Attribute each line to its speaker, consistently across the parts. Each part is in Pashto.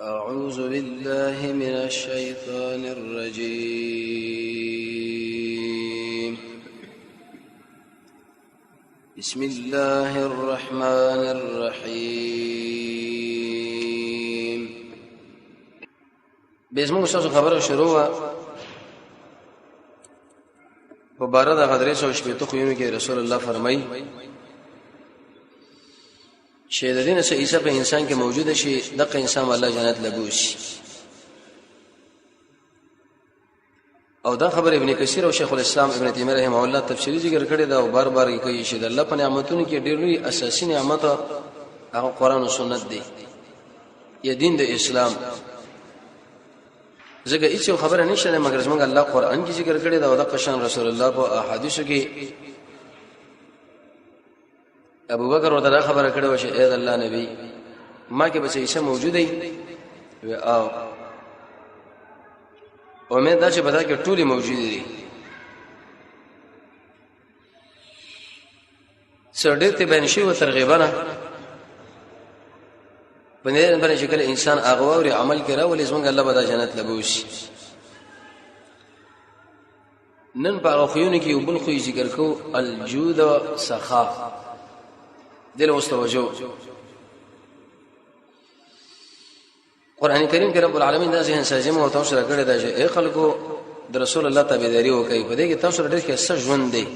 Speaker 1: أعوذ بالله من الشيطان الرجيم بسم الله الرحمن الرحيم بسم الله خبر شروع مبارد غدري سو شپته خوینو کې رسول الله فرمای چې د دین څخه عیسی په انسان کې موجود شي دغه انسان الله جنت لبوش او دا خبر ابن کثیر او شیخ الاسلام ابن تیمیه رحمه الله تفسیری ذکر کړی دا او بار بار کوي چې د الله په نعمتونو کې ډېر لوی اساسي نعمت هغه قران او سنت دی یا دین د اسلام زګه هیڅ خبره نشته مګر زمونږ الله قران کې ذکر کړی دا او د قشان رسول الله په احادیثو کې ابو بکر ورته خبره کړې و چې اے الله نبی ما کې بچ عیسی موجود دی او امید دا چې بدا کې ټولي موجود دي سړی ته بین شي او ترغیبانه باندې چې کله انسان هغه او عمل کوي ولې څنګه الله به جنت لبوش نن په خوونه کې وبل خو ذکر کو الجود سخا دل واستوجو قران کریم کې رب العالمین دا ذهن سازم او تاسو را کړی دا چې اے خلکو د رسول الله تابعداري وکړي په دې کې تاسو ډېر کې څه ژوند دی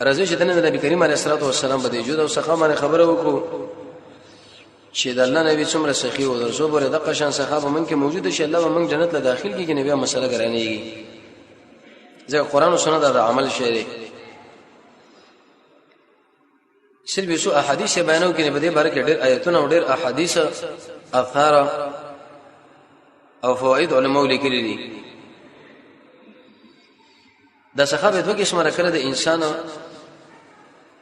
Speaker 1: راځي چې د نبی کریم علیه الصلاه والسلام په دې جود او سخا باندې خبره وکړو چې د الله نبی څومره سخی او درسو بره د قشان سخا به من کې موجود شي الله به من جنت له داخل کې نبی مسله ګرانېږي ځکه قران او سنت دا عمل شری صرف یو احادیث بیانو کې په دې باره کې ډېر آیتونه او ډېر احادیث اثار او فواید علماء لیکلي دي د صحابه دوه قسمه راکړه د انسان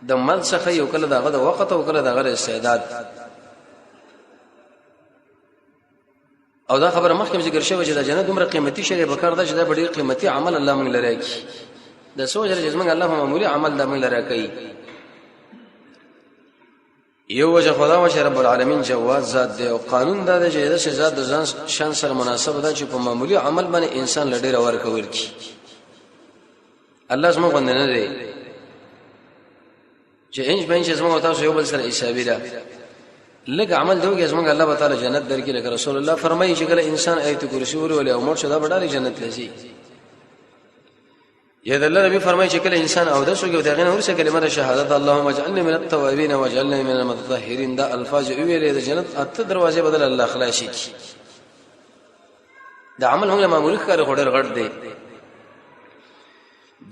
Speaker 1: د مل څخه یو کله دغه د وخت او کله دغه استعداد او دا خبره مخکې ذکر شوی چې د جنت عمر قیمتي شی به کار ده چې دا ډېر قیمتي عمل الله موږ لره کوي د سوجره چې موږ الله معمولی عمل د موږ لره کوي یو وجه خدا و چې رب العالمین جواز ذات دی او قانون دا دی چې د ذات د ځان شان سره مناسب ده چې په معمولی عمل باندې انسان لډیر ورکول کی الله زموږ باندې نه دی چې انج بنج زموږ تاسو یو بل سره حسابي ده لږ عمل دوی زموږ الله تعالی جنت درکې لکه رسول الله فرمایي چې کله انسان ایت کرسی ولې او مر شدا بډاري جنت لسی یا د الله نبی فرمایي چې کله انسان او د شوګو دغه نه ورسې کلمه شهادت اللهم اجعلني من التوابين واجعلني من المتطهرين دا الفاظ ویلې د جنت اته دروازې بدل الله خلاصي کی دا عمل هم معمولی کار غوډر غړ دی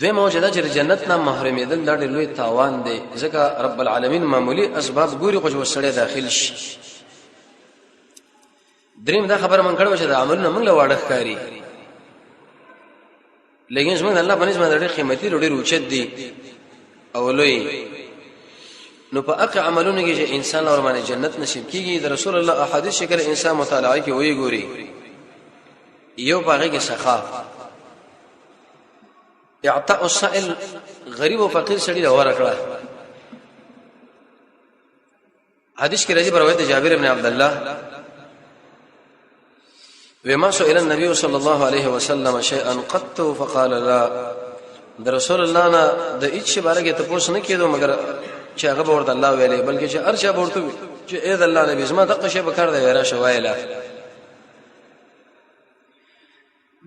Speaker 1: دوی موجوده چې جنت نه محرمېدل دا ډېر لوی تاوان دی ځکه رب العالمین معمولی اسباب ګوري خو سړی داخل شي دریم دا خبره من کړو چې دا عملونه موږ له واړه ښکاری لیکن زموږ الله په نسبت ډېر قیمتي ډېر اوچت دي او لوی نو په اقع عملونه کې چې انسان اور باندې جنت نصیب کیږي د رسول الله احادیث شکل انسان مطالعه کې وی ګوري یو باغې کې سخا اعطاء السائل غریب او فقیر سړي له ورکړه حدیث کې راځي په روایت جابر ابن عبد الله وما سئل النبي صلى الله عليه وسلم شيئا قط فقال لا د رسول الله نه د هیڅ باره کې تاسو نه کېدو مګر چې هغه ورته الله ویلې بلکې چې ارشا ورته چې اې د الله نبی زما دغه شی به کار دی را شوایله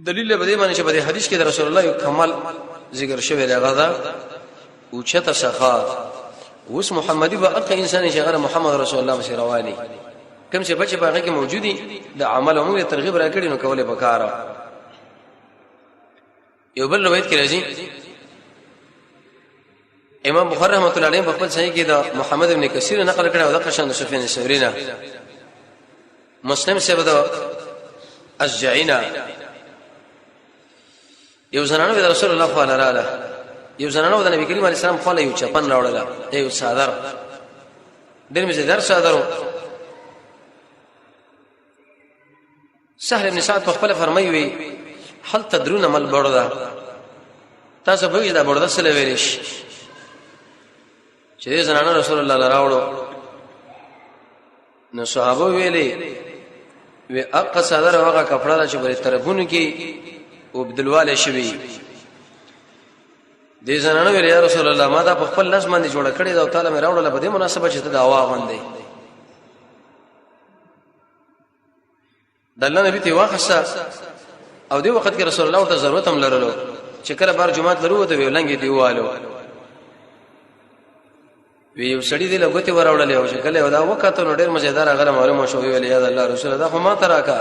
Speaker 1: دلیل به دې باندې چې په حدیث کې د رسول الله یو کمال ذکر شوی دی غدا او چته سخا اوس محمدي واقع انسان چې غره محمد رسول الله بشي رواني کوم چې بچ باغې کې موجودي د عمل عمومي ترغیب راکړي نو کوله بکاره یو بل روایت کې راځي امام بخاری رحمۃ اللہ علیہ په خپل صحیح کې د محمد ابن کثیر نقل کړی او د قشان سفیان الثوری نه مسلم سے بده اشجعینا یو زنانه د رسول الله صلی الله علیه یو زنانه د نبی کریم علیه السلام خو له یو چپن راوړله یو صادر ډېر مې زړه صادرو سهل ابن سعد په خپل فرمایي هل تدرون ما البرده تاسو به دا برده سره ویلش چې زنانه رسول الله راوړو نو صحابه ویلي وی اق صدر هغه کپڑا چې بری طرفونو کې وبدلواله شوی دې زنانه ویل یا رسول الله ما دا په خپل لاس باندې جوړ کړی دا تعالی مې راوړل په دې مناسبت چې ته دا وا باندې د الله نبی ته واخصه او دې وخت کې رسول الله ته ضرورت هم لرلو چې کله بار جمعه لرو ته ویلنګ دیوالو وی یو سړی دې لګوتې وراوړلې او چې کله دا وخت نو ډېر مزیدار هغه معلومه شو ویل یا الله رسول الله خو ما تراکا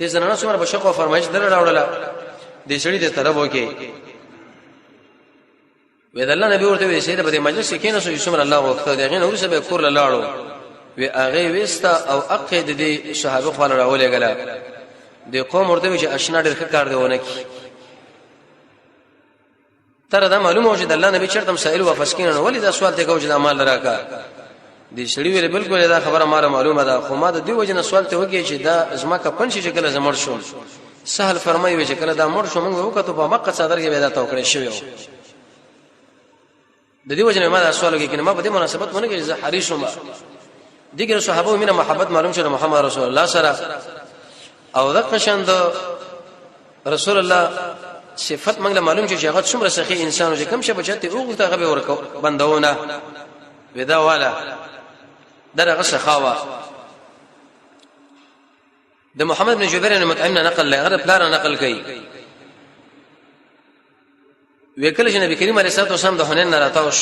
Speaker 1: دې زنانه څومره بشق او فرمایش در راوړل دې سړی دې طرف وکي وی د الله نبی ورته وی سیده په دې مجلس کې نه سو څومره الله وخت دی غن ورسې به کور لاړو وی هغه وستا او عقید دې صحابه خپل راولې غلا دې قوم ورته چې اشنا ډېر کار دیونه کی تر دا معلومه چې د الله نبی چرته مسائل واپس کین نو ولې دا سوال ته کوم چې د مال راکا دې سړي ویل بالکل دا خبره ماره معلومه ده خو ما د دې وجنه سوال ته وږي چې دا زما کا پنځه شکل زمړ شوم سهل فرمایي چې کله دا مړ شوم موږ وکړو په مکه صدر کې ودا توکړې شوی د دې وجنه ما دا سوال وکړ کنه ما په دې مناسبت ونه کې زه حریص وم دغه صحابه مینه محبت معلوم شوه محمد رسول الله سره او دغه شند رسول الله صفات موږ معلوم چې هغه څومره سخی انسان چې کوم شه بچته او ته غبي ورکو بندونه ودا والا درغه سخاوه د محمد بن جبیر بن مطعم نقل لغه پلان نقل کړي وکله چې نبی کریم علیه الصلاه والسلام د حنین راتاوش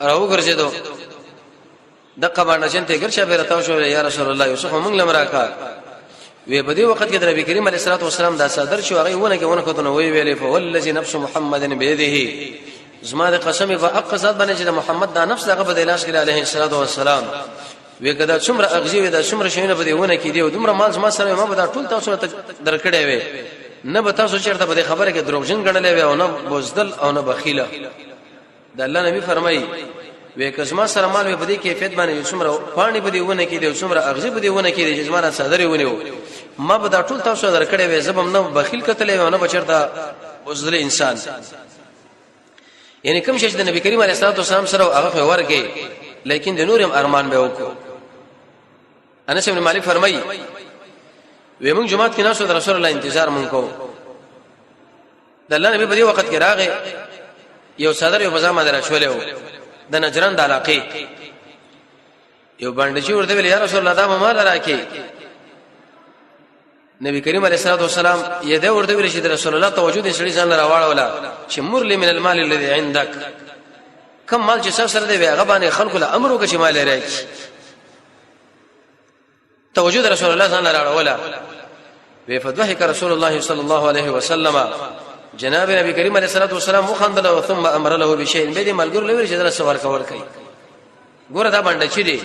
Speaker 1: راو ګرځیدو د قبانه جنته ګرځا به راتاوش یا رسول الله یوسف موږ لمراکا وی په دې وخت کې د نبی کریم علیه الصلاه والسلام د صدر شو هغه ونه کې ونه کوته وی ویلې فوالذي نفس محمد بيده زما د قسم په اقصد باندې چې محمد دا نفس هغه په لاس کې علیه الصلاه والسلام وی کدا څومره اغزي وی دا څومره شینه په دې ونه کې دی او دومره مال زما سره ما به دا ټول تاسو ته درکړې وي نه به تاسو چیرته په خبره کې دروغجن غنلې وي او نه بوزدل او نه بخیله د الله نبی فرمایي وی کزما سره مال په دې کیفیت باندې څومره پانی په دې ونه کې دی څومره اغزي په دې ونه کې دی چې زما صدر ونیو ما به دا ټول تاسو درکړې وي زبم نه بخیل کتلې او نه بچرته بوزدل انسان یعنی کوم شي چې د نبی کریم علیه الصلاه والسلام سره هغه ورګي لیکن د نورم ارمان به وکړو انس بن مالک فرمایي وی موږ جمعه کې ناسو د رسول الله انتظار مونږ کو د الله نبی په دې وخت کې راغی یو صدر یو بزما درچولیو د نجران د علاقې یو باندې چې ورته ویل یا رسول الله دا مال راکې نبی کریم علیه الصلاه والسلام یې دا ورته ویل چې رسول الله توجه سړي ځان راواړولا چې مرلی من المال الذي عندك کم مال چې سره دی هغه باندې خلکو له امر وکړي مال راکې توجه رسول الله صلی الله علیه وسلم وی فضحك رسول الله صلی الله علیه وسلم جناب نبی کریم علیه الصلاه والسلام وخندل ثم امر له بشيء به دې ملګر لوي چې در سوال کول کوي ګوره دا باندې چي دي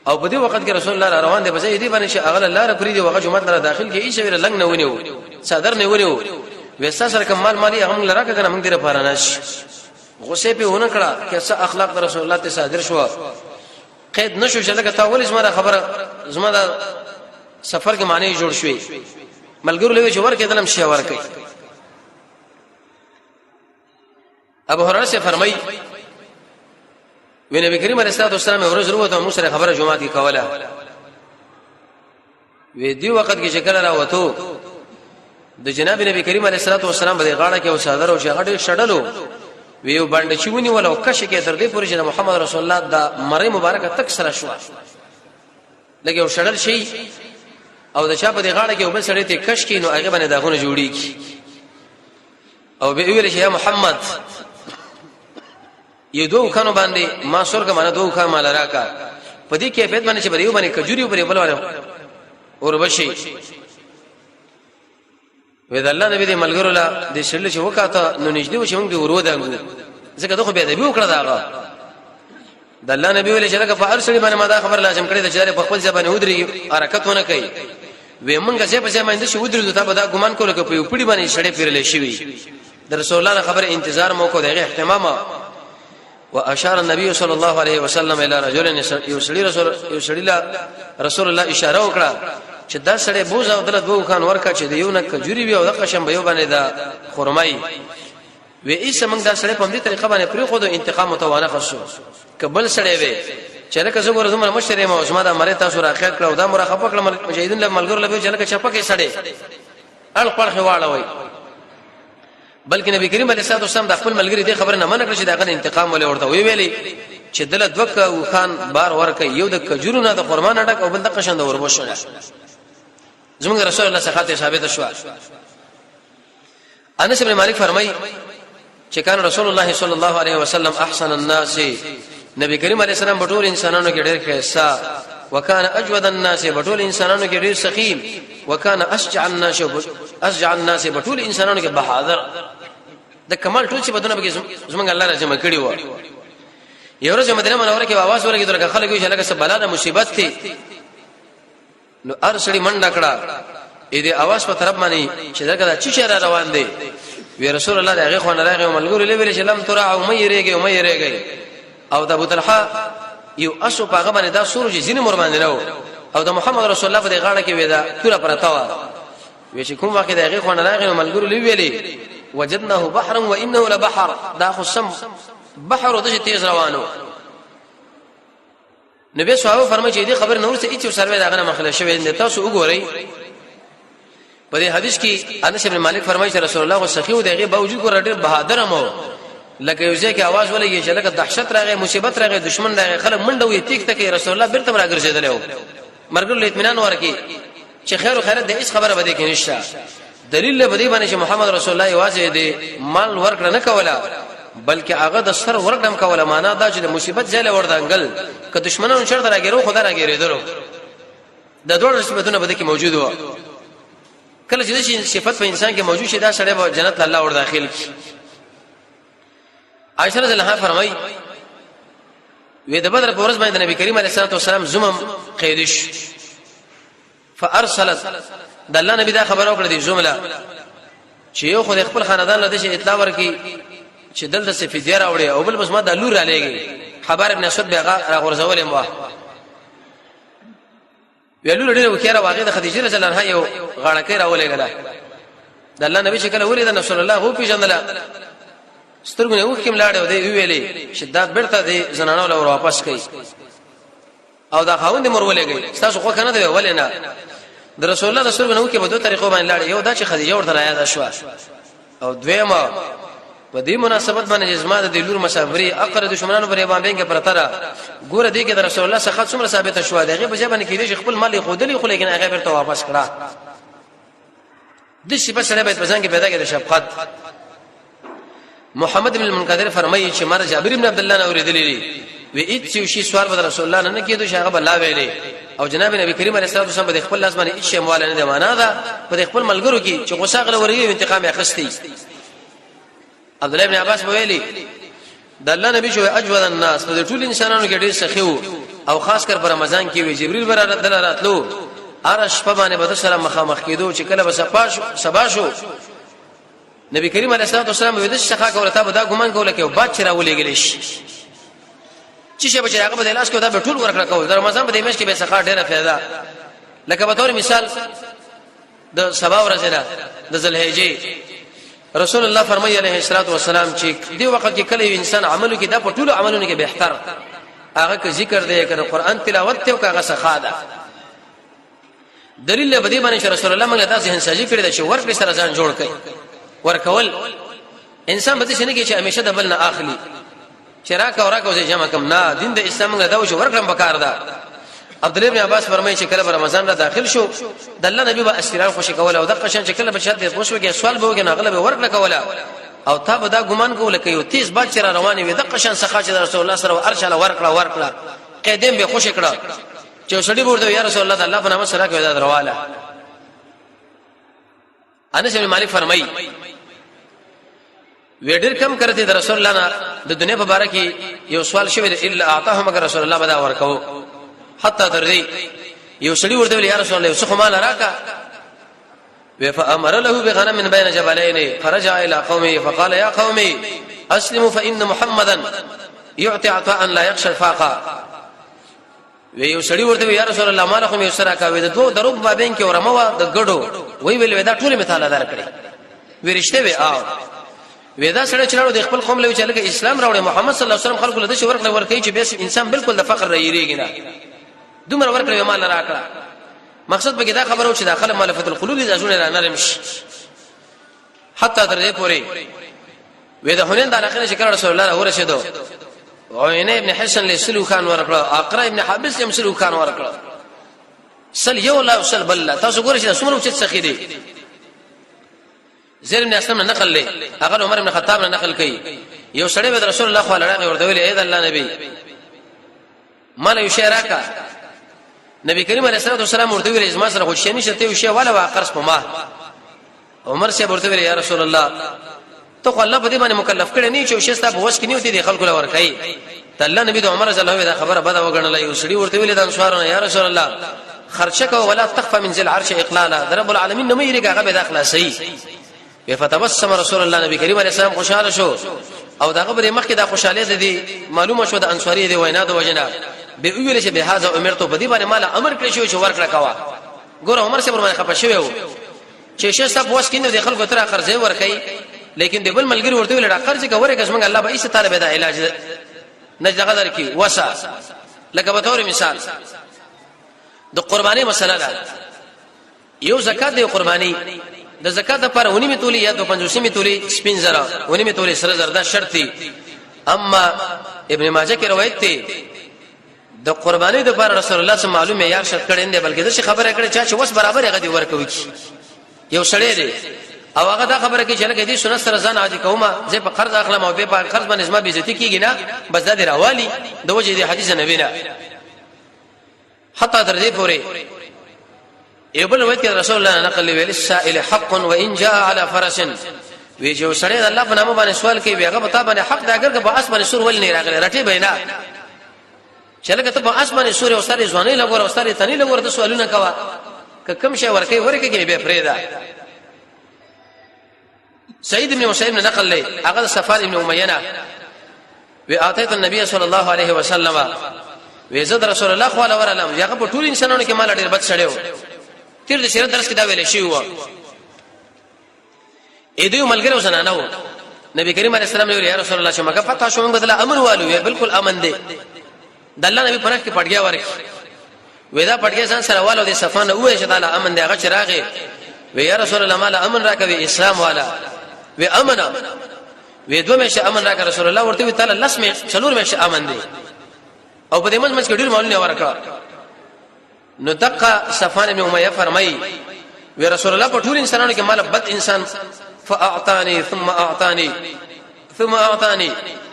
Speaker 1: او په دې وخت کې رسول الله روان دي بځای دې باندې چې اغل الله را پریدي وغه جمعه لره داخل کې هیڅ ویل لنګ نه ونیو صدر نه ونیو وستا سره کمال مالی هم لره کنه موږ دې لپاره نش غصه په ونه کړه چې څه اخلاق رسول الله ته صادر شو قید نشو چې لکه تا ولې زما خبره زما د سفر کې معنی جوړ شوې ملګرو لوي چې ورکه دلم شي ورکه ابو هريره سے فرمای وی نبی کریم علیه الصلاه والسلام ورځ وروته موږ سره خبره جمعه کې کوله وی دی وخت کې شکل راوته د جناب نبی کریم علیه الصلاه والسلام په غاړه کې او صدر او شغړ شډلو ویو باندې چې ونی ولو کښ کې تر دې پورې چې محمد رسول الله د مری مبارکه تک سره شو لکه یو شړل شي او د چا په غاړه کې وبل سړی ته کښ کې نو هغه باندې داغونه جوړیږي او به ویل چې یا محمد یو دوه خانو باندې ما سورګه باندې دوه خان مال راکا په دې کې په دې باندې چې بریو باندې کجوري په بل باندې اور بشي وې د الله نبی دې ملګرو لا دې شل چې وکاته نو نږدې و چې موږ ورو دانګو ځکه دغه به دې وکړه داغه د الله نبی ولې چې لکه په هر سړي باندې ما دا خبر لازم کړی د چې په خپل ځبانه ودري حرکتونه کوي وې موږ چې په ځای باندې شو ودرو ته به دا ګمان کول کوي په پړي باندې شړې پیرلې شي د رسول الله خبر انتظار مو کو دغه اهتمام واشار النبي صلى الله عليه وسلم الى رجل يسړي رسول الله اشاره وکړه چې دا سړی بوز او دلته وو خان ورکا چې دیو نه کجوري وي او د قشم به باندې دا خرمای وې ایسه موږ دا سړی په دې طریقه باندې پرې خو د انتقام متوانه خصو کبل سړی وي چې لکه زه ورزم مشر ما عثمان امر تاسو راخیر کړو دا مراقبه کړم مجاهدین له ملګرو له چې لکه چپکه سړې ال پړخه واړوي بلکې نبی کریم علیه الصلاه والسلام د خپل ملګری دې خبره نه منع کړ چې دا غن انتقام ولې ورته ویلي چې دله دوکه او خان بار ورکه یو د کجورونه د قربان ډک او بل د قشند وربوشنه زموږ رسول الله څخه ثابت شو. انس بن مالک فرمای چې کان رسول الله صلی الله علیه وسلم احسن الناس نبی کریم علیه السلام بټول انسانانو کې ډېر خیسا وکانه اجود الناس بټول انسانانو کې ډېر سخیم وکانه اشجع الناس بټول انسانانو کې بهادر د کمال ټول چې بدونه به زمونږ الله راجمع کړی و. یو ورځ مدینه منوره کې आवाज ورګي درکه خلک یې شلګه سباله د مصیبت ته نو ارسړي منډه کړه اې دې आवाज په طرف باندې چې دغه چې شهر روان دی وی رسول الله دغه خو نه راغی ملګری لوي چې لم ترى او مې رېږي او د ابو طلحه یو اسو پاغه باندې دا سورج زین مر باندې نو او د محمد رسول الله په غاړه کې ودا توره پرتا و وی چې کوم وخت دغه خو نه راغی ملګری لوي وجدناه بحرا وانه لبحر دا خو سم بحر د تیز روانو. نبی صحابه فرمایي چې دې خبر نور څه هیڅ سروي داغه مخله شوی نه تاسو وګورئ. په دې حدیث کې انس بن مالک فرمایي چې رسول الله صحیح دغه باوجود ګور ډېر بهادر مو لکه یو ځکه आवाज ولګي چې لکه دهشت راغی مصیبت راغی دشمن راغی خلک منډه وي تیک تک رسول الله بیرته راګرځیدل او مرګ له اطمینان ورکی چې خیر او خیرت د هیڅ خبره بده کې نشته. دلیل له بدی باندې چې محمد رسول الله واځي دې مال ورکړه نه کوله بلکې هغه د سر ورکړم کوله معنا دا چې د مصیبت ځای له وردانګل که دشمنانو شرط راګیرو خدای راګیریدلو د دوه صفاتونه بده کې موجود و. کله چې صفات په انسان کې موجود شي دا سره به جنت الله ور داخل کی. عائشہ رضی الله عنها فرمایي وې د بدر په ورځ باندې نبی کریم علیه الصلاه والسلام زمم قیدش فارسلت د الله نبی دا خبر او کړی جمله چې یو خو د خپل خاندان له دې اطلاع ورکي چې دلته سفیدیا راوړي او بل بس ما د لور را لېږي خبر ابن اسود بیغه راغورځولې مو ویلو ډېر وکړه واقع د خدیجه رضی الله عنها یو غاړه کې راولېګله د الله نبی چې کله ولید رسول الله هو پیژندل سترګونه وکم لاړ دی ویلې شدت بیرته دی زنانو له واپس کړي او دا خاوند مور ولېږي تاسو خو کنه دی ولې نه د رسول الله رسول الله کې په دوه طریقو باندې لاړ یو دا چې خدیجه ورته راځه شو او دویمه په دې مناسبت باندې جسمه د لور مسافری اقره دشمنانو پر باندې کې پرتره ګوره دې کې د رسول الله څخه څومره ثابت شو دغه په ځبانه کې دې خپل مال خودلی خو لیکن هغه ورته واپس کړه د شي په سره به ځان کې پیدا کېده شفقت. محمد بن المنقدر فرمایي چې مر جابر بن عبد الله نه اوریدلې وی هیڅ شي سوال به رسول الله نه کېدو شغه بلا ویلې او جناب نبی کریم علیه الصلاه والسلام په خپل لاس باندې هیڅ مال نه دی معنا دا په خپل ملګرو کې چې غوسه غل ورغي انتقام اخستي. عبد الله بن عباس ویلي د الله نبی شو اجود الناس د ټول انسانانو کې ډېر سخیو او خاص کر په رمضان کې وی جبريل برات دلالتلو ارش په باندې به سره مخامخ کېدو چې کله به سبا شو نبی کریم علیه الصلاه والسلام وی د شخا کولته به دا ګمان کوله کې او باد چر ولېګل شي چې شی به هغه به لاس کې دا به ټول ورکړه کول د رمضان په دې میاشت کې به سخا ډېره فایده لکه به تور مثال د سبا ورځ ده د ذوالحجې رسول الله فرمایي عليه الصلاه والسلام چې دی وخت کې کله انسان عملو کې دا په ټولو عملونو کې بهتر هغه کې ذکر دی کنه قران تلاوت ته او هغه سخا ده. دلیل به دې باندې رسول الله موږ ته ذهن سازي کړی دا چې ورکړي سره ځان جوړ کړي ورکول انسان به څه نه کې چې همیشه د بل نه اخلي شراکه اوراکه وځي جمع کم نه دین د اسلام موږ دا و چې ورکړم بکار ده. عبد الله بن عباس فرمایي چې کله رمضان را داخل شو د الله نبی با اسرار خوشی کوله او د قشن چې کله بشد خوشوږي سوال به وګنه اغلب ورکړه کوله او تا به دا ګمان کوله کې یو تیز باد چې رواني وي د قشن څخه چې رسول الله سره ارشاله ورکړه قیدم به خوشی کړه چې سړي ورته یا رسول الله الله په نامه سره کوي دا درواله. انس بن مالک فرمایي ویډر کم کړته د رسول الله نه د دنیا په باره کې یو سوال شوی الا اعطاه مگر رسول الله بدا ورکو حتی تر دې یو سړي ورته یا رسول الله څه مال راکا فامر له بغنم من بين جبلين فرجع الى قومه فقال يا قومي اسلموا فان محمدا يعطي عطاء لا يخشى الفاقه یو سړي ورته یا رسول الله مال خو مې سره کا وې د دوه دروب بابین کې ورموا د ګډو وی ویل دا ټول مثال دار کړی ورشته وی ودا سره چلاړو د خپل قوم له چلګه اسلام راوړي محمد صلی الله علیه وسلم خلکو له شي ورکړي ورکړي چې به انسان بالکل د فقر رېریږي نه دومره ورکړي مال راکړه مقصد به دا خبرو چې داخله ملفت القلوب د ازونه را نرم شي حتی تر دې پورې ودا هنن د اخر شکر رسول الله ورشدو عینه ابن حسن له سلو خان ورکړه اقرا ابن حابس له سلو خان ورکړه سل یو الله وسل بل تاسو ګورئ چې څومره چې سخی دي زید بن اسلم نقل لې هغه عمر بن خطاب نه نقل کړي یو سړی به رسول الله صلی الله علیه ورته ویل اې د الله نبی مال یو شی راکا نبی کریم علیه الصلاه والسلام ورته ویل ازما سره خو شی نشته یو شی ولا واقرس په ما عمر سی ورته ویل یا رسول الله ته الله په دې باندې مکلف کړي نه چې شی ستاسو وښ کې نه وتی دي خلکو لور کوي ته الله نبی د عمر رضی الله عنه دا خبره بده وګڼله یو سړی ورته ویل د انصارونه یا رسول الله خرچک ولا تخفى من ذل العرش اقلالا رب العالمین نو یې هغه به داخله صحیح فتبسم رسول الله نبی کریم علیه السلام خوشاله شو او دا خبره مخکې دا خوشاله دي معلومه شو د انصاری دی وینا د وجنا به ویل چې به هاذا امرته په دې باندې مال امر کړی شو چې ورکړه کوا ګور عمر سے باندې خپه شوی و چې شه صاحب واس کینې د خلکو تر قرضې ورکړي لیکن د بل ملګری ورته ویل قرض کوي که څنګه الله به ایست تعالی به دا علاج نجد قدر کی وسا لکه به تور مثال د قربانی مسله ده یو زکات دی قربانی د زکات لپاره ونی می تولی یا 250 می تولی سپین زرا ونی می تولی سره زردا شرط دی اما ابن ماجه کې روایت دی د قربانی د لپاره رسول الله صلی الله علیه وسلم معیار شرط کړي دی بلکې د خبره کړي چې وس برابر هغه دی ورکوي یو سړی دی او هغه دا خبره کوي چې لکه دې سنت سره ځان عادي کومه زه په قرض اخلم او به په قرض باندې زما بیزتی کیږي نه بس دا دی راوالي د وجه دې حدیث نبی نه حتی تر دې پورې ایبل وایي چې رسول الله نقل ویل السائل حق وان جاء على فرس وی جو سړی الله په نامه باندې سوال کوي هغه په تا باندې حق دا اگر په اسمانه سور ول نه راغلی رټي بینا چې لکه ته په اسمانه سور او ساري ځواني لګور او ساري تني لګور د سوالونه کوا کم شي ورکه کې به فريدا سعيد بن مسيب نقل لي هغه صفار ابن اميه و اتيت النبي صلى الله عليه وسلم وزد رسول الله صلى الله عليه وسلم هغه په ټول انسانانو کې مال ډیر بد سړیو تیر د شریعت درس کې دا ویل شي و اې دوی ملګری وسنانو نبی کریم علیه السلام ویل یا رسول الله شمه فتح شوم بدل امن والو بالکل امن دي د الله نبی پرخ کې پټګیا ورک ودا پټګیا ځان سره والو د صفان وې چې تعالی امن دی هغه چراغه و یا رسول الله مال امن راکوي اسلام والا و امنا و دوه مشه امن راک رسول الله ورته تعالی لسمه څلور مشه امن دي او په دې منځ کې ډیر مالونه ورکړه نو دقه صفان ابن امیہ فرمای و رسول الله په ټول انسانانو کې مال بد انسان فاعطاني ثم اعطاني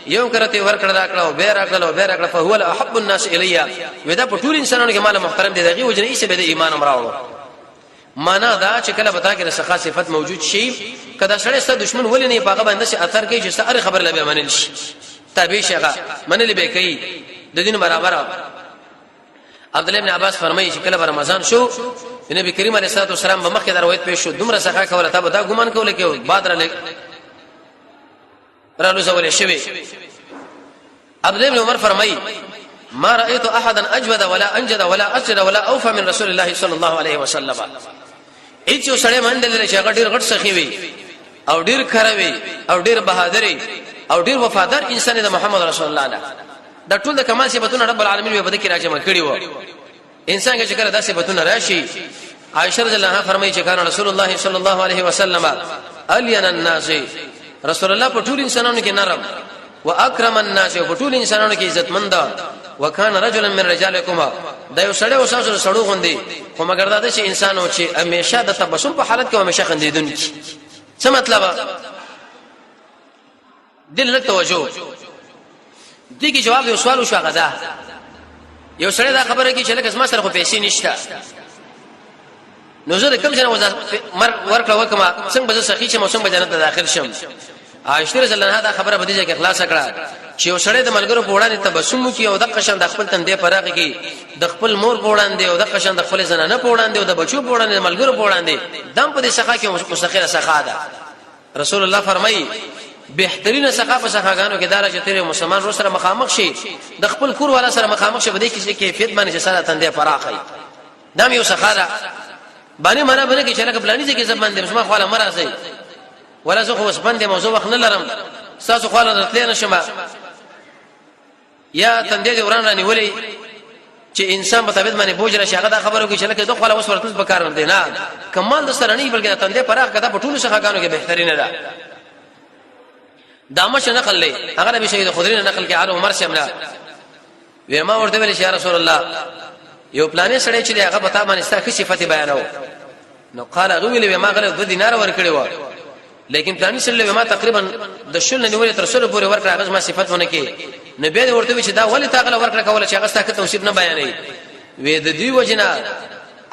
Speaker 1: یو کرته ورکړه راکړه به راکړه فهو احب الناس الیا ودا په ټول انسانانو کې مال محترم دي دغه وجنه یې به د ایمان امراو معنا دا چې کله بتا کې رسخه صفت موجود شي کدا سره ست دشمن ولې نه پاګه باندې چې اثر کوي چې سره خبر لبه منل شي تابع شغه منل به کوي د دین برابر عبد الله بن عباس فرمایي چې کله رمضان شو نبی کریم علیه الصلاه والسلام په مخ کې روایت پیښ شو دومره سخا کوله تا به دا ګمان کوله کې بعد را لوزول شوی عبد الله بن عمر فرمایي ما رايت احدا اجود ولا انجد ولا اسجد ولا اوفى من رسول الله صلى الله عليه وسلم اې چې سړی باندې چې هغه ډیر غټ سخی وي او ډیر خروي او ډیر بهادري او ډیر وفادار انسان د محمد رسول الله نه دا ټول د کمال صفاتونه رب العالمین په دې کې راجمع کړی وو انسان کې چې کله دا صفاتونه راشي عائشہ رضی الله عنها فرمایي چې کان رسول الله صلی الله علیه وسلم الین الناس رسول الله په ټول انسانانو کې نرم واکرم الناس په ټول انسانانو کې عزتمند وکانه رجلا من رجالکما دا یو سړی اوسه سړو غوندي خو مګر دا چې انسانو چې همیشه د تبسم په حالت کې همیشه خندیدونکي څه مطلب دل له توجه دغه جواب یو سوال وشو غدا یو سړی دا خبره کوي چې لکه ما سره خو پیسې نشته نو زه کوم ځای وځم ورکړه وکما څنګه به سخی چې موسم به جنت ته داخل شم عائشہ رضی الله عنها دا خبره په دې کې اخلاص کړه چې یو سړی د ملګرو په وړاندې تبسم کوي او د قشن د خپل تندې پراغ کې د خپل مور په وړاندې او د قشن د خپل زنانه په وړاندې او د بچو په وړاندې ملګرو په وړاندې دم په دې سخا کې مستخیره سخا ده رسول الله فرمایي بهترین سخا په سخاګانو کې دار چې تیر مسلمان رو سره مخامخ شي د خپل کور والا سره مخامخ شي بده کې کیفیت باندې سره تندې پراخي دم یو سخا ده باندې مرا باندې کې چې لکه بلانی چې زبان دې مسما خواله مرا سي ولا زه خو اوس باندې موضوع وخت نه لرم تاسو خو له راتلې نشم یا تندې وران رانی ولي چې انسان په طبيعت باندې بوج راشي هغه دا خبرو کې چې لکه دوه خپل اوس ورتل په کار نه دی نه کمال د سره نه بلکې تندې پراخ کده په ټولو څخه کې بهترینه ده دامش نقل لې هغه نبی شهید خضری نه نقل کې عمر عمر سمنا ویما ورته ویل چې یا رسول الله یو پلانې سره چې هغه پتا باندې ستاسو صفات بیانو نو قال غویل ویما غره 2 دینار ورکړي و لیکن پلانې سره ویما تقریبا د شل نیولې تر سره پورې ورکړه هغه ما صفاتونه کې نبی ورته چې دا ولې تاغله ورکړه کوله چې هغه ستاسو توصیف نه بیانې وې د دې وجنه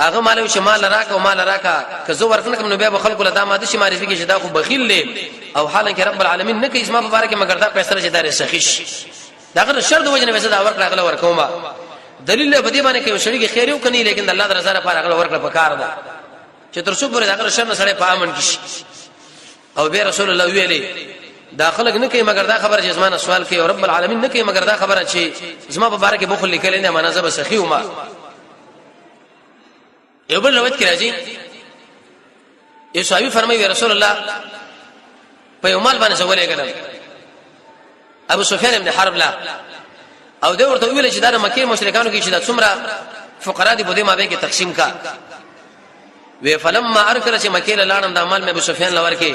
Speaker 1: هغه مالو چې مال راکا او مال راکا که زو ورکنه کوم نبی به خلکو له داماده شي معرفي کې چې دا خو بخیل دی او حالانکه رب العالمین نه کوي اسما مبارک مگر دا پیسې چې دار سخیش داغه شرط وجنه به دا ورکړه غله ورکوما دلیل به دې باندې کې شریک خیر یو کني لیکن الله رضا لپاره غله ورکړه پکار ده چې تر څو پورې داغه شر نه سره په امن کې او به رسول الله ویلي داخله نه کوي مگر دا خبره چې زمانه سوال کوي او رب العالمین نه کوي مگر دا خبره چې زما مبارک بخل لیکل نه مناسبه سخی وما یو بل روایت کې راځي یو صحابي فرمایي رسول الله په یو مال باندې زولې کړم ابو سفیان بن حرب لا او دا ورته ویل چې دا مکه مشرکانو کې چې دا څومره فقرا دي بده ما به کې تقسیم کا وی فلما ارکل چې مکه لاړم دا مال مې ابو سفیان لور کې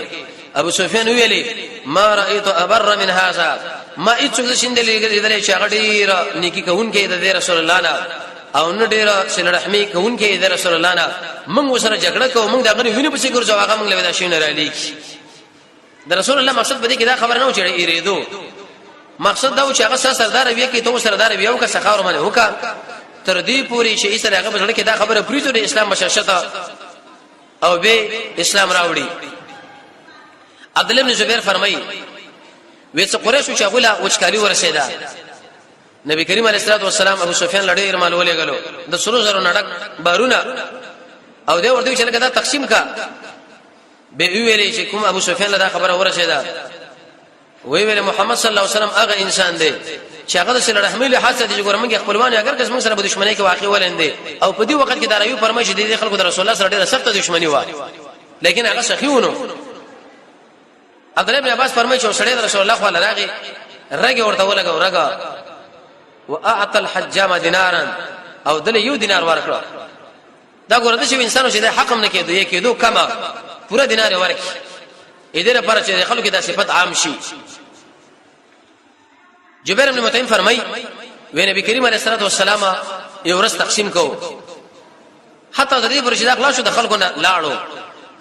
Speaker 1: ابو سفیان ویلي ما رايت ابر من هذا ما اڅو شندلې دې چې غډیر نیکی کوون کې د رسول الله نه او نو ډیر سره رحمی کوون کې د رسول الله نه موږ سره جګړه کوو موږ دا غني ویني په څیر ګرځو هغه موږ له ودا شي نه را لیکي د رسول الله مقصد به دې کې دا خبر نه و چې ایریدو مقصد دا و چې هغه سردار وی کې ته سردار وی او که سخاور باندې وکا تر دې پوری چې ایسره هغه بل کې دا خبره پریته د اسلام بشاشته او به اسلام راوړي عبد الله بن زبیر فرمایي وې څو قریش چې غولا وچکالي ورسېدا نبی کریم علیه الصلاه والسلام ابو سفیان لړې مال ولې غلو د سرو زرو نډک بارونه او دې ورته چې لکه دا تقسیم کا به ویلې چې کوم ابو سفیان له خبره ورسېدا وی ویل محمد صلی الله علیه وسلم هغه انسان دی چې هغه سره رحمي له حسد دي ګورمنګ خپلوان اگر کس موږ سره په دښمنۍ کې واقع ولندې او په دې وخت کې دراوی فرمایي چې د خلکو د رسول الله سره ډېره سخت دښمنی و لیکن هغه سخیونو عبد الله بن عباس فرمایي چې سړی د رسول الله صلی الله علیه رګ ورته ولګو رګا واعطى الحجام دینارا او دل یو دینار ورکړه دا ګورته چې انسانو چې د حق نه کېدو یې کېدو کما پورا دینار ورکړي اې دې لپاره چې خلکو کې د صفات عام شي جبیر بن مطعم فرمای وی نبی کریم علیه الصلاه والسلام یو ورځ تقسیم کو حتی د دې پرشد اخلاص د خلکو نه لاړو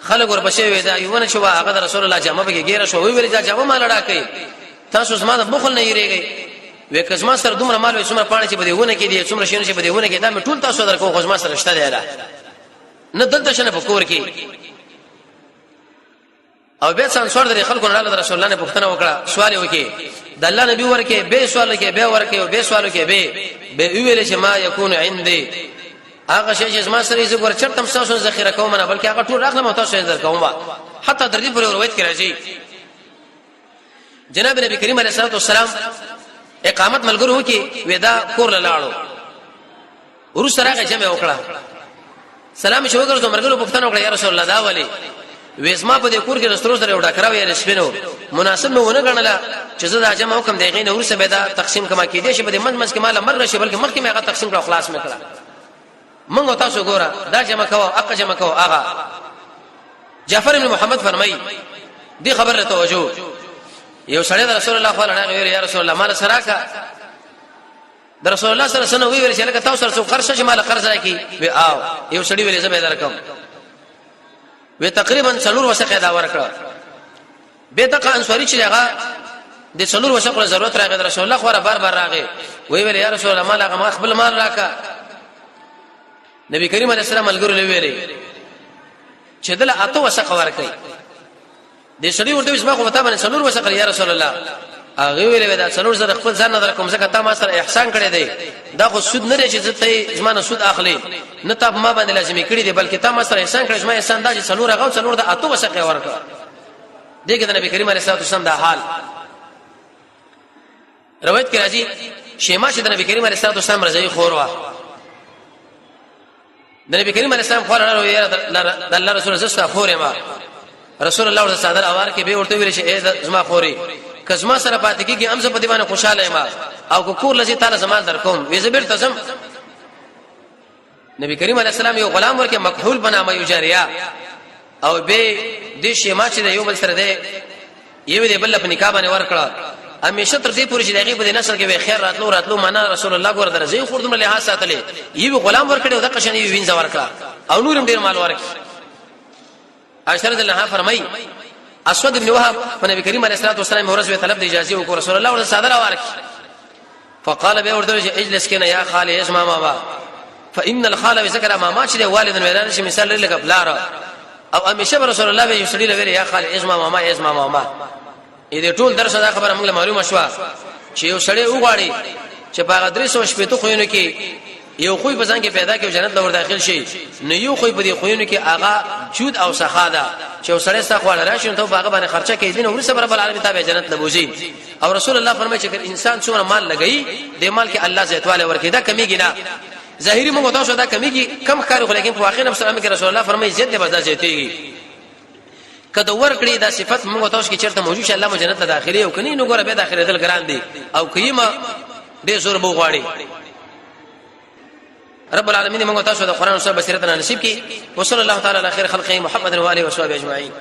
Speaker 1: خلک ورپسې وی دا یو نه شو هغه رسول الله جامه به ګیره شو وی دا جامه مال ډا کوي تاسو زما د بخل نه یریږي وی کزما سره دومره مال وي څومره پانه چې بده ونه کې دي څومره شین چې بده ونه کې دا مې ټول تاسو درکو خو زما سره شته دی نه دلته شنه پکور کې او به څنګه د خلکو نه الله رسول الله نه پوښتنه وکړه سوال وکي د الله نبی ورکه به سوال کې به ورکه او به سوال کې به ویل چې ما يكون عندي هغه شی چې ما سره یې ګور چرتم تاسو ذخیره کوم نه بلکې هغه ټول راغله تاسو یې درکوم حتی در دې پر روایت کې راځي جناب نبی کریم علیه الصلاه والسلام اقامت ملګرو کې ودا کور لاړو ورو سره جمع وکړه سلام شو وګورځو مرګلو پښتنه وکړه یا رسول الله دا ولي وېسما په دې کور کې رسترو سره وډا کراوي یا رسپینو مناسب مې ونه غنله چې زه دا جمع حکم دیغې نه ورسې به دا تقسیم کما کې دي چې به منځ کې مال مر شي بلکې مخکې مې هغه تقسیم کړو خلاص مې کړه موږ تاسو ګوره دا جمع کوو اقا جمع کوو هغه جعفر بن محمد فرمایي دې خبره توجه یو سړی د رسول الله صلی الله علیه وسلم یا رسول الله مال سراکا د رسول الله صلی الله علیه وسلم ویل چې لکه تاسو سره قرض شي مال قرض راکې وی آو یو سړی ویل زما درکم وی تقریبا څلور وسقه دا ورکړه به دغه انصاری چې هغه د څلور وسقه ضرورت راغی رسول الله خو بار بار راغی وی ویل یا رسول الله مال هغه خپل مال راکا نبی کریم علیه السلام ملګرو له ویلې چې دله اته وسقه ورکړي د سړي ورته اسما خو ته باندې څلور وسقه یا رسول الله هغه ویلې دا څلور زره خپل ځان نه کوم ځکه تا ما سره احسان کړی دی دا خو سود نه لري چې ته زمانه سود اخلي نه ته ما باندې لازمي کړی دی بلکې تا ما سره احسان کړی زما احسان دا چې څلور هغه څلور د اته وسقه ورکړه دغه د نبی کریم علیه الصلاه والسلام دا حال روایت کې راځي شیما چې د نبی کریم علیه الصلاه والسلام رضای خور وا د نبی کریم علیه السلام خور د الله رسول زستا خور ما رسول الله ورته صدر اوار کې به ورته ویل شي اے زما خوري کزما سره پاتې کیږي امزه په دیوانه خوشاله یم او کور لذي تعالی زمان در کوم وی زبر تزم نبی کریم علیه السلام یو غلام ورکه مکحول بنامه یو جاریه او به دې شی ما چې یو بل سره دی یو دې بل په نکاح باندې ورکړه همیشه تر دې پورې چې دغه په نسل کې به خیر راتلو معنا رسول الله ګور درځي خوردم له لحاظ ساتلې یو غلام ورکړي او د قشنې وینځ ورکړه او نورم ډیر مال ورکړي عائشہ رضی الله عنها فرمایي اسود ابن وهب په نبی کریم علیه الصلاه والسلام ورسوي طلب د اجازه وکړه رسول الله ورته صادره ورکړي فقال به ورته اجلس کنا یا خاله اسمع ماما فان الخاله ذکر ماما چې والد ویران شي مثال لکه بلار او همیشه رسول الله به یوسړي لوي یا خاله اسمع ماما دې ټول درس دا خبره موږ معلومه شو چې یو سړی وغواړي چې په غدري سو شپته خوینو کې یو خوې په ځان کې پیدا کې جنت لور داخل شي نو یو خوې په دې خوینو کې آغا جود او سخا ده چې یو سړی څخه وړ راشي نو باغ باندې خرچه کوي دین ورسره رب العالمین تابع جنت لبوزي او رسول الله فرمایي چې انسان څومره مال لګي د مال کې الله زیاتواله ورکړي دا کمیږي نه ظاهري موږ تاسو دا کمیږي کم کار خو لیکن په واقع نفس سلام کې رسول الله فرمایي زیات به بازار زیاتېږي کله ورکړي دا صفت موږ تاسو کې چیرته موجود شي الله مو جنت ته داخلي او کني نو ګوره به داخلي دل ګران دي او کيما دې زور بو غواړي رب العالمین موږ تاسو د قران او سنت بصیرت نصیب کړي وصلی الله تعالی علی خیر خلقه محمد و علیه و صحبه اجمعین